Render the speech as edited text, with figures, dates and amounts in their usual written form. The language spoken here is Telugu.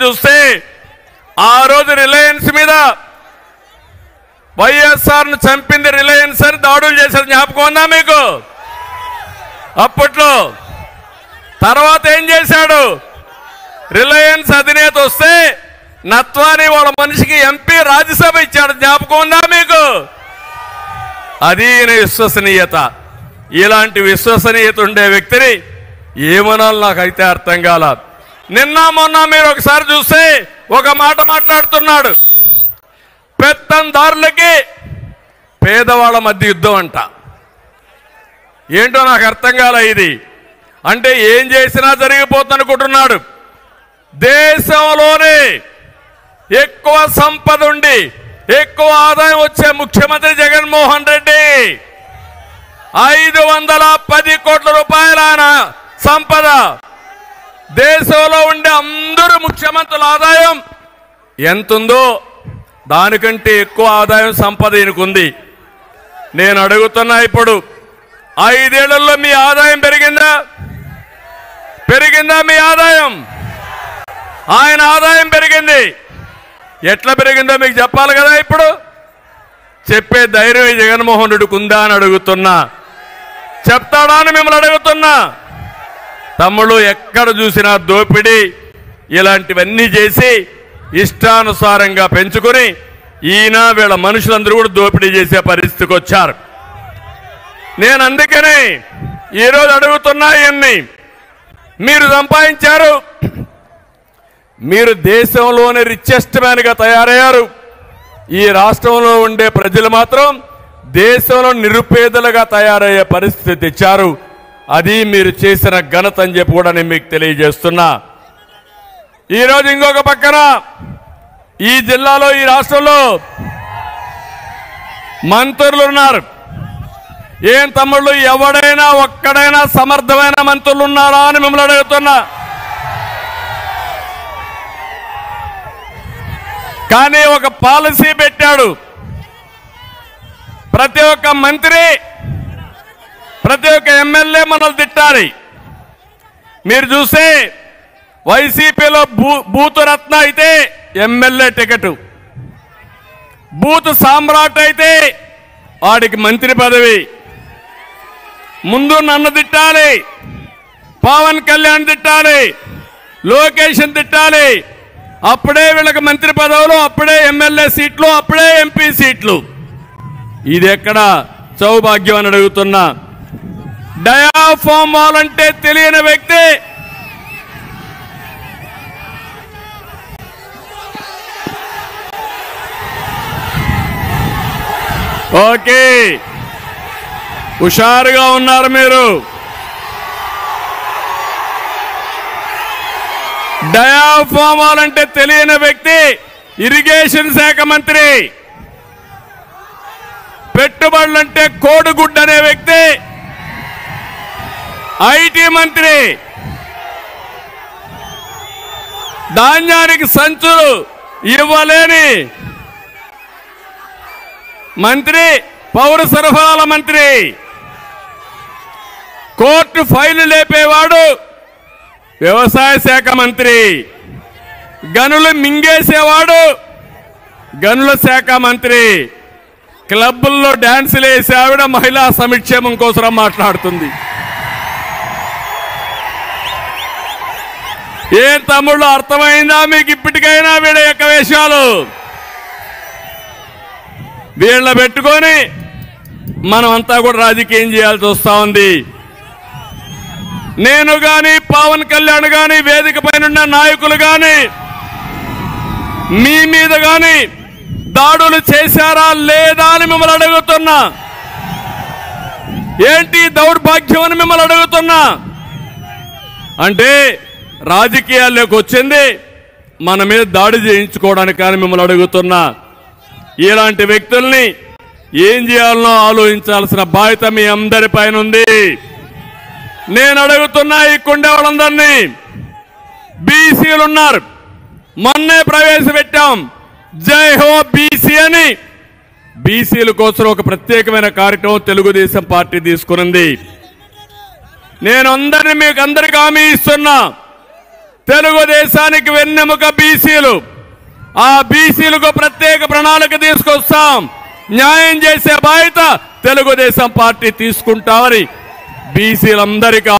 చూస్తే ఆ రోజు రిలయన్స్ మీద వైఎస్ఆర్ ను చంపింది రిలయన్స్ అని దాడులు చేశారు. జ్ఞాపకం ఉందా మీకు? అప్పట్లో తర్వాత ఏం చేశాడు? రిలయన్స్ అధినేత వస్తే నత్వాని వాళ్ళ మనిషికి ఎంపీ రాజ్యసభ ఇచ్చాడు. జ్ఞాపకం ఉందా మీకు? అది విశ్వసనీయత. ఇలాంటి విశ్వసనీయత ఉండే వ్యక్తిని ఏమనాలి నాకైతే అర్థం కాల. నిన్న మొన్న మీరు ఒకసారి చూస్తే ఒక మాట మాట్లాడుతున్నాడు, పెత్తందారులకి పేదవాళ్ళ మధ్య యుద్ధం అంట. ఏంటో నాకు అర్థం కాల ఇది. అంటే ఏం చేసినా జరిగిపోతుంది అనుకుంటున్నాడు. దేశంలోనే ఎక్కువ సంపద ఉండి ఎక్కువ ఆదాయం వచ్చే ముఖ్యమంత్రి జగన్మోహన్ రెడ్డి 510 కోట్ల రూపాయల సంపద. దేశంలో ఉండే అందరూ ముఖ్యమంత్రుల ఆదాయం ఎంతుందో దానికంటే ఎక్కువ ఆదాయం సంపద ఈయనకుంది. నేను అడుగుతున్నా, ఇప్పుడు 5 ఏళ్లలో మీ ఆదాయం పెరిగిందా? పెరిగిందా మీ ఆదాయం? ఆయన ఆదాయం పెరిగింది. ఎట్లా పెరిగిందో మీకు చెప్పాలి కదా. ఇప్పుడు చెప్పే ధైర్యం జగన్మోహన్ రెడ్డికి ఉందా అని అడుగుతున్నా. చెప్తాడా అని మిమ్మల్ని అడుగుతున్నా. తమ్ముళ్ళు, ఎక్కడ చూసినా దోపిడీ ఇలాంటివన్నీ చేసి ఇష్టానుసారంగా పెంచుకొని ఈయన వీళ్ళ మనుషులందరూ కూడా దోపిడీ చేసే పరిస్థితికి వచ్చారు. నేను అందుకనే ఈరోజు అడుగుతున్నా, ఇవన్నీ మీరు సంపాదించారు, మీరు దేశంలోనే రిచెస్ట్ మ్యాన్గా తయారయ్యారు. ఈ రాష్ట్రంలో ఉండే ప్రజలు మాత్రం దేశంలో నిరుపేదలుగా తయారయ్యే పరిస్థితి తెచ్చారు. అది మీరు చేసిన ఘనత అని చెప్పి కూడా నేను మీకు తెలియజేస్తున్నా. ఈరోజు ఇంకొక పక్కన ఈ జిల్లాలో ఈ రాష్ట్రంలో మంత్రులు ఉన్నారు. ఏం తమ్ముళ్ళు, ఎవడైనా ఒక్కడైనా సమర్థమైన మంత్రులు ఉన్నారా అని మిమ్మల్ని అడుగుతున్నా. కానీ ఒక పాలసీ పెట్టాడు. ప్రతి ఒక్క మంత్రి, ప్రతి ఒక్క ఎమ్మెల్యే మనల్ని తిట్టాలి. మీరు చూస్తే వైసీపీలో బూతు రత్న అయితే ఎమ్మెల్యే టికెట్, బూతు సామ్రాట్ అయితే వాడికి మంత్రి పదవి. ముందు నన్ను తిట్టాలి, పవన్ కళ్యాణ్ తిట్టాలి, లోకేష్ తిట్టాలి. అప్పుడే వీళ్ళకి మంత్రి పదవులు, అప్పుడే ఎమ్మెల్యే సీట్లు, అప్పుడే ఎంపీ సీట్లు. ఇది ఎక్కడ సౌభాగ్యం అని అడుగుతున్నా. డయాఫామ్ వాల్ అంటే తెలియని వ్యక్తి ఓకే, హుషారుగా ఉన్నారు మీరు. డయాఫామ్ వాల్ అంటే తెలియని వ్యక్తి ఇరిగేషన్ శాఖ మంత్రి. పెట్టుబడులంటే కోడిగుడ్డు అనే వ్యక్తి ఐటీ మంత్రి. ధాన్యానికి సంచులు ఇవ్వలేని మంత్రి పౌర సరఫరాల మంత్రి. కోర్టు ఫైలు లేపేవాడు వ్యవసాయ శాఖ మంత్రి. గనులు మింగేసేవాడు గనుల శాఖ మంత్రి. క్లబ్బుల్లో డాన్సులు వేసే ఆవిడ మహిళా సంక్షేమం కోసం మాట్లాడుతుంది. ఏ తమ్ముళ్ళు, అర్థమైందా మీకు ఇప్పటికైనా వీళ్ళ యొక్క వేషాలు? వీళ్ళ పెట్టుకొని మనం అంతా కూడా రాజకీయం చేయాల్సి వస్తా ఉంది. నేను గాని, పవన్ కళ్యాణ్ గాని, వేదిక పైన నాయకులు గాని మీ మీద గాని దాడులు చేశారా లేదా అని మిమ్మల్ని అడుగుతున్నా. ఏంటి దౌర్భాగ్యం అని మిమ్మల్ని అడుగుతున్నా. అంటే రాజకీయాల్లోకి వచ్చింది మన మీద దాడి చేయించుకోవడానికి కానీ మిమ్మల్ని అడుగుతున్నా. ఇలాంటి వ్యక్తుల్ని ఏం చేయాలనో ఆలోచించాల్సిన బాధ్యత మీ అందరి పైన ఉంది. నేను అడుగుతున్నా, ఇక్కడే వాళ్ళందరినీ బీసీలు ఉన్నారు. మొన్నే ప్రవేశపెట్టాం జై హో బీసీ అని. బీసీల కోసం ఒక ప్రత్యేకమైన కార్యక్రమం తెలుగుదేశం పార్టీ తీసుకున్నది. నేను మీకు అందరికీ హామీ ఇస్తున్నా, తెలుగుదేశానికి వెన్నెముక బీసీలు. ఆ బీసీలకు ప్రత్యేక ప్రణాళిక తీసుకొస్తాం. న్యాయం చేసే బాధ్యత తెలుగుదేశం పార్టీ తీసుకుంటామని బీసీలందరికీ